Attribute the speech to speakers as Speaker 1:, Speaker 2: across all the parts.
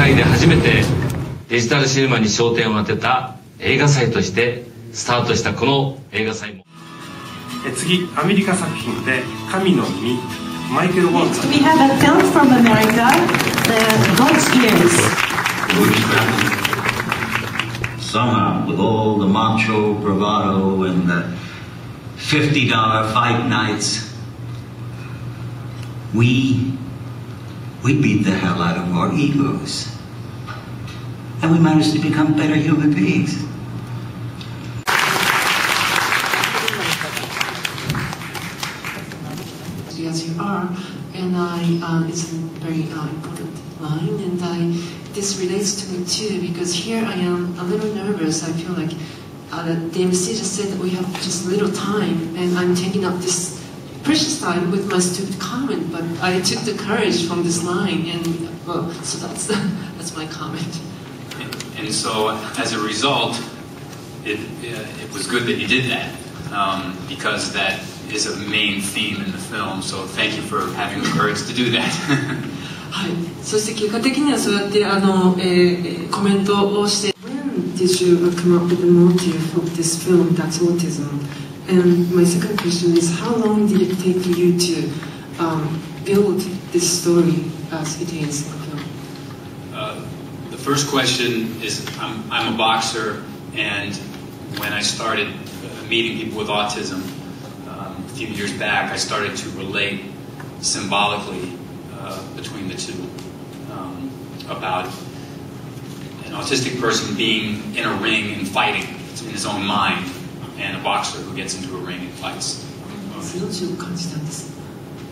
Speaker 1: 界で初めてデジタルシネマに焦点を当てた映画祭としてスタートしたこの映画祭も
Speaker 2: 次、アメリカ作品で「神の耳」マイケル・ウォルツ。
Speaker 3: We have a film from America, God's Ears.
Speaker 4: Somehow, with all the macho bravado and the $50 fight nights, we beat the hell out of our egos. And we managed to become better human beings.
Speaker 5: As you are, and it's a very important line, and this relates to me too, because here I am a little nervous. I feel like the MC just said that we have just little time, and I'm taking up this precious time with my stupid comment, but I took the courage from this line, and well, so that's my comment.
Speaker 6: And so, as a result, it was good that you did that, because that is a main theme in the film. So thank you for having the courage to do that.
Speaker 5: はい。そして結果的にはそうやってコメントをして。When did you come up with the motive of this film, that's autism? And my second question is, how long did it take for you to build this story as it is in the film?
Speaker 6: The first question is, I'm a boxer, and when I started meeting people with autism a few years back, I started to relate symbolically between the two, about an autistic person being in a ring and fighting in his own mind, and a boxer who gets into a ring and fights.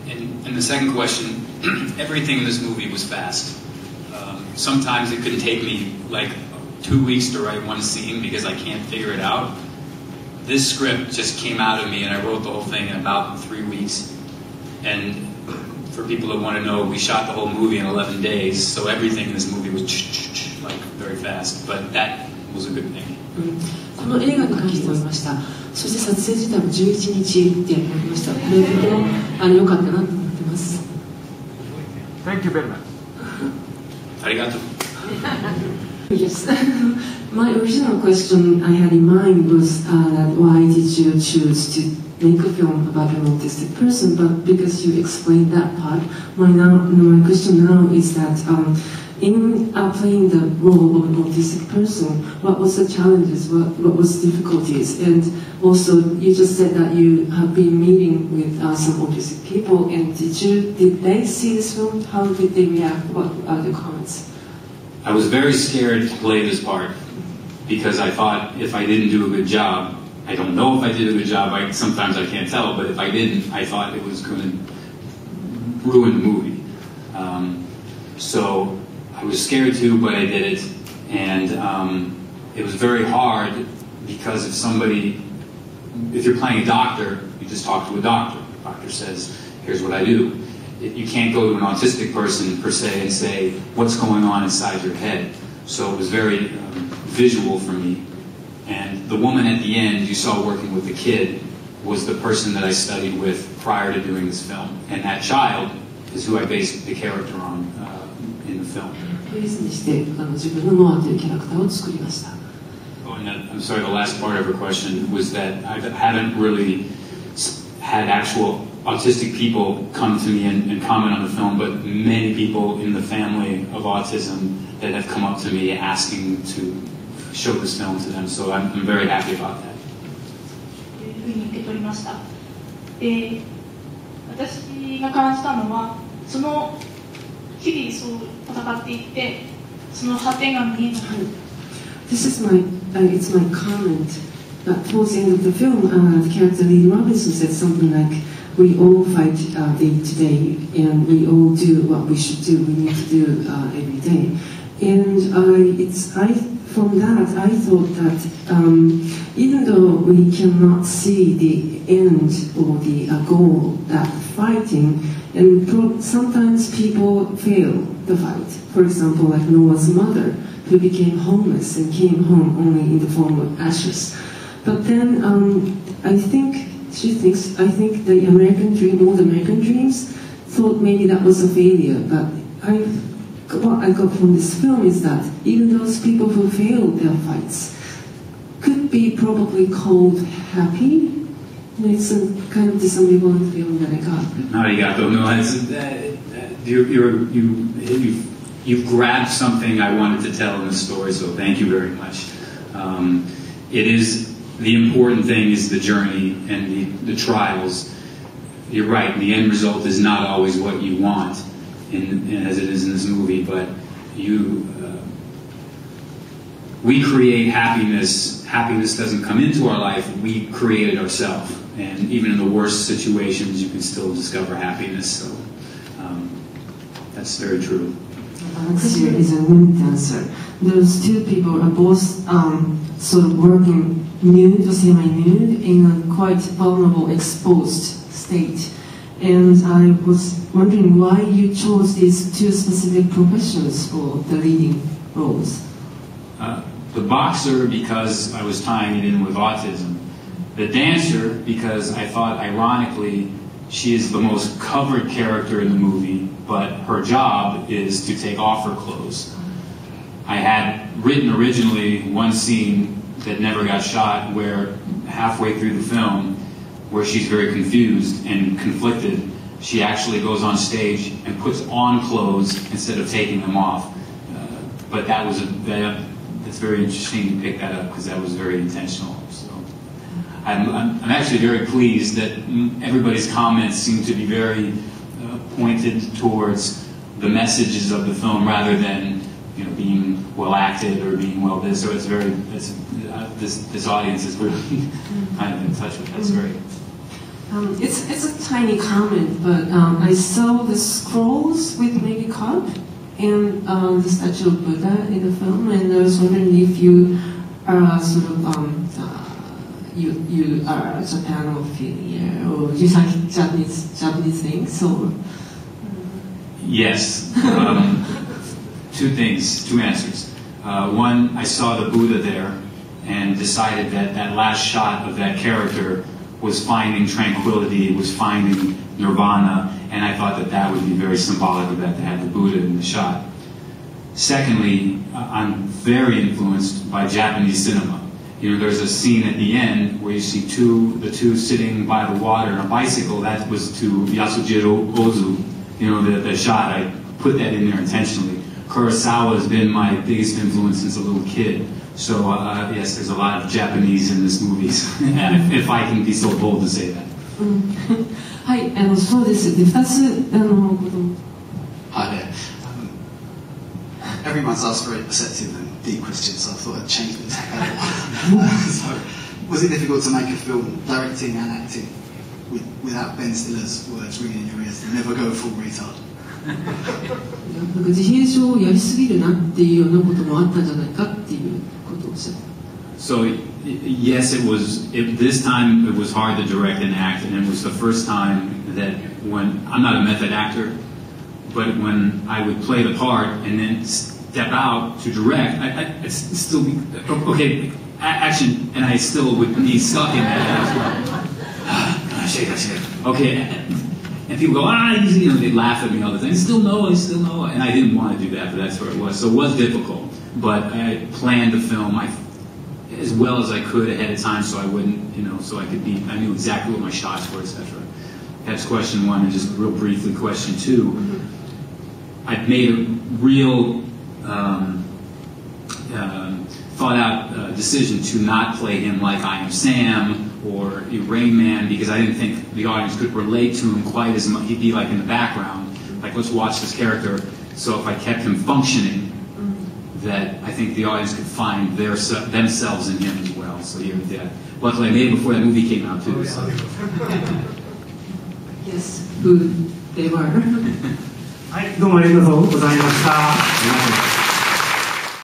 Speaker 6: And the second question, everything in this movie was fast. Sometimes it could take me like 2 weeks to write one scene because I can't figure it out. This script just came out of me, and I wrote the whole thing in about 3 weeks. And for people that want to know, we shot the whole movie in 11 days, so everything in this movie was like very fast. But that was a good thing.
Speaker 5: この映画に関してもいました。そして撮影自体も11日って思いました。これとても良かったなと思ってます。
Speaker 2: Thank you very much.
Speaker 6: ありがとう。
Speaker 5: Yes. My original question I had in mind was why did you choose to make a film about an autistic person? But because you explained that part, my question now is that in playing the role of an autistic person, what was the challenges? What was the difficulties? And also, you just said that you have been meeting with some autistic people. And did they see this film? How did they react? What are the comments?
Speaker 6: I was very scared to play this part because I thought if I didn't do a good job, I don't know if I did a good job, sometimes I can't tell, but if I didn't, I thought it was going to ruin the movie. So I was scared too, but I did it, and it was very hard because if you're playing a doctor, you just talk to a doctor. The doctor says, here's what I do. You can't go to an autistic person per se and say what's going on inside your head. So it was very visual for me. And the woman at the end you saw working with the kid was the person that I studied with prior to doing this film. And that child is who I based the character on in the film. Oh, and I'm sorry, the last part of her question was that I hadn't really had actual autistic people come to me and comment on the film, but many people in the family of autism that have come up to me asking to show this film to them, so I'm very happy about that.
Speaker 7: で、私が感じたのは、その日々そう戦っていって、その果てが見えない。
Speaker 5: This is it's my comment. Towards the end of the film, the character Lee Robinson said something like, "We all fight day to day, and we all do what we should do. We need to do every day." And from that, I thought that even though we cannot see the end or the goal, that fighting, and sometimes people fail the fight. For example, like Noah's mother, who became homeless and came home only in the form of ashes. But then I think the American dream, all the American dreams, thought maybe that was a failure. But what I got from this film is that even those people who failed their fights could be probably called happy. It's a kind of this ambivalent feeling that I got.
Speaker 6: Arigato. No, you've grabbed something I wanted to tell in the story, so thank you very much. It is, the important thing is the journey and the trials. You're right, the end result is not always what you want, as it is in this movie, but we create happiness. Happiness doesn't come into our life, we create it ourselves. And even in the worst situations, you can still discover happiness. So that's very true.
Speaker 5: Alexia is a nude dancer. Those two people are both sort of working nude or semi-nude in a quite vulnerable, exposed state. And I was wondering why you chose these two specific professions for the leading roles.
Speaker 6: The boxer, because I was tying it in with autism. The dancer, because I thought, ironically, she is the most covered character in the movie, but her job is to take off her clothes. I had written originally one scene that never got shot, where halfway through the film, where she's very confused and conflicted, she actually goes on stage and puts on clothes instead of taking them off. But that was it's very interesting to pick that up, because that was very intentional. So I'm actually very pleased that everybody's comments seem to be very pointed towards the messages of the film rather than being well acted or being well this. So it's very this audience is really kind of in touch with that. It's very.
Speaker 5: It's a tiny comment, but I saw the scrolls with maybe cup and the statue of Buddha in the film, and I was wondering if you are sort of you are Japanophilia, or you like Japanese things, or
Speaker 6: yes. Two answers. One, I saw the Buddha there and decided that last shot of that character was finding tranquility, was finding nirvana, and I thought that would be very symbolic of that, to have the Buddha in the shot. Secondly, I'm very influenced by Japanese cinema. There's a scene at the end where you see the two sitting by the water on a bicycle. That was to Yasujiro Ozu, the shot. I put that in there intentionally. Kurosawa has been my biggest influence since a little kid. So yes, there's a lot of Japanese in this movie, if I can be so bold to say that.
Speaker 5: はい、そうです。で、2つことも。
Speaker 8: Hi there. Everyone's asked very perceptive and deep questions, so I thought I'd change the tack a little. So, was it difficult to make a film, directing and acting, without Ben Stiller's words ringing in your ears? Never go full retard.
Speaker 5: 自閉症をやりすぎるなっていうようなこともあったんじゃないかっていうことをおっしゃって。
Speaker 6: So yes, it was. This time it was hard to direct and act, and it was the first time that when I'm not a method actor, but when I would play the part and then step out to direct, I'd still be okay, action, and I still would be stuck in that. Shake. Okay. And people go, they laugh at me all the time. I still know, and I didn't want to do that, but that's where it was. So it was difficult, but I planned the film as well as I could ahead of time, so I wouldn't, so I knew exactly what my shots were, etc. That's question one, and just real briefly, question two. I've made a real thought-out decision to not play him like I Am Sam or Rain Man, because I didn't think the audience could relate to him quite as much. He'd be like in the background, like let's watch this character. So if I kept him functioning, that I think the audience could find themselves in him as well. So yeah, luckily I made it before that movie came out too. So.
Speaker 5: Yes, who they were.
Speaker 2: はい、どうもありがとうございました。